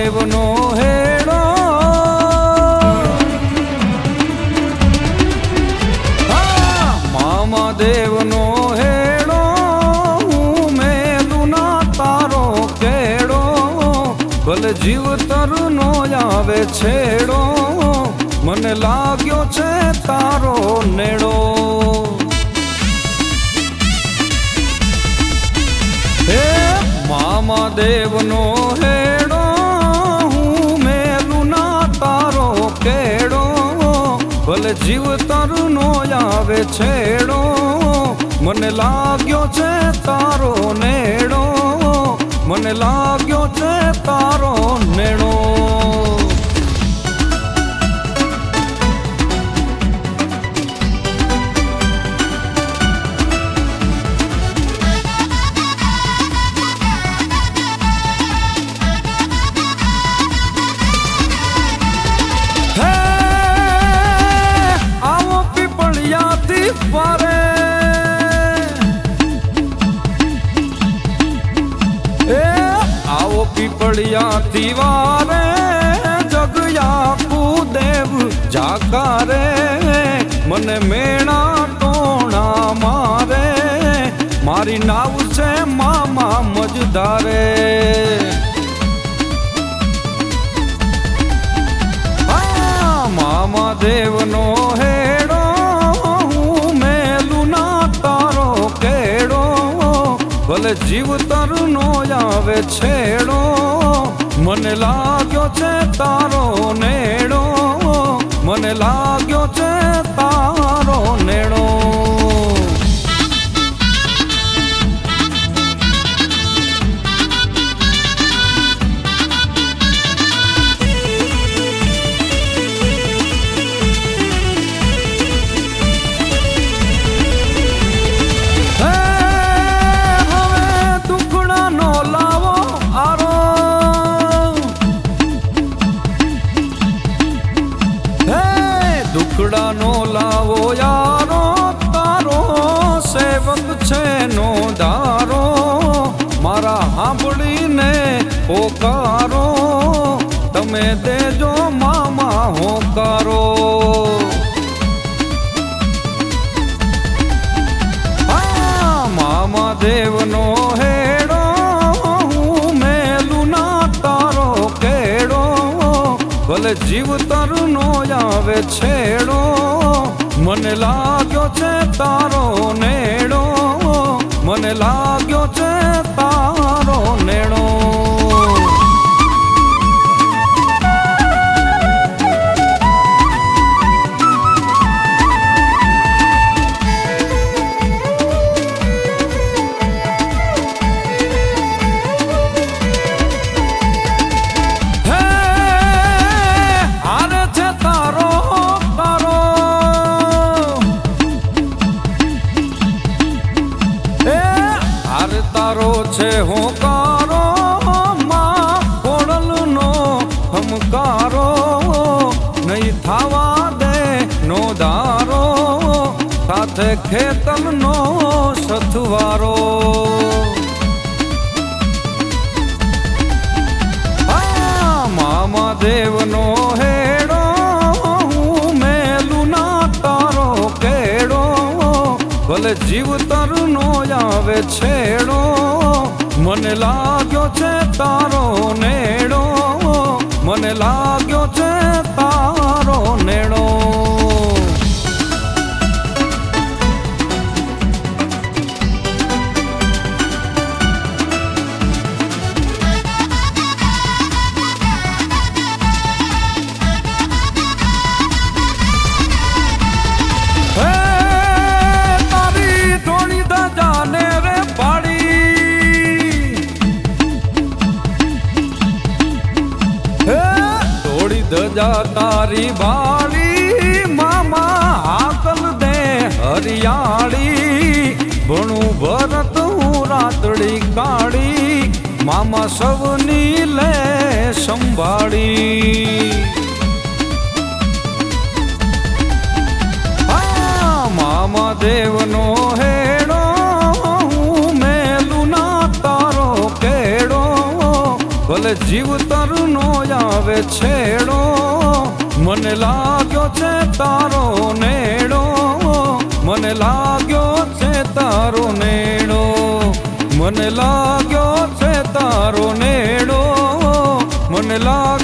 દેવનો હેડો મામા દેવનો હેડો મેલું ના તારો કેડો ભલે જીવતર નો આવે છેડો મને લાગ્યો છે તારો નેડો હે મામા દેવનો હેડો હું મેલું ના તારો કેડો ભલે જીવતર નો આવે છેડો મને લાગ્યો છે તારો નેડો મને લાગ્યો છે તારો નેડો પીપળિયાથી વારે જગયા દેવ જાકારે મને મેણા ટોણા મારે મારી નાવ છે મામા મજદારે મામા દેવનો હેડો હું મેલું ના તારો કેડો ભલે જીવતર નો આવે છેડો મને લાગ્યો છે તારો નેડો મને લાગ્યો છે તારો નેડો દુખડાનો લાવો યારો તારો સેવક છે નો દારો મારા સાંભળીને પોકારો તમે દેજો મામા હોકારો મામા દેવનો હેડો હું મેલું ના તારો કેડો ભલે જીવતર નો આવે છેડો મને લાગ્યો છે તારો નેડો મને લાગ્યો છે તારો નેડો તારો છે હોકારો માં ખોડલનો હમકારો નહીં થાવા દે નો દારો સાથે ખેતરનો સથવારો મામા દેવનો હેડો હું મેલું ના તારો કેડો ભલે જીવતર નો આવે છેડો મને લાગ્યો છે તારો નેડો મને લાગ્યો છે તારો નેડો ધજા તારી ભાળી મામા હાકલ દે હરિયાળી ભણું ભરત હું રાતડી કાળી મામા સૌની લે સંભાળી મામા દેવનો હેડો હું મેલું ના તારો કેડો ભલે જીવતર નો આવે છેડો, મને લાગ્યો છે તારો નેડો, મને લાગ્યો છે તારો નેડો, મને લાગ્યો છે તારો નેડો, મને લાગ્યો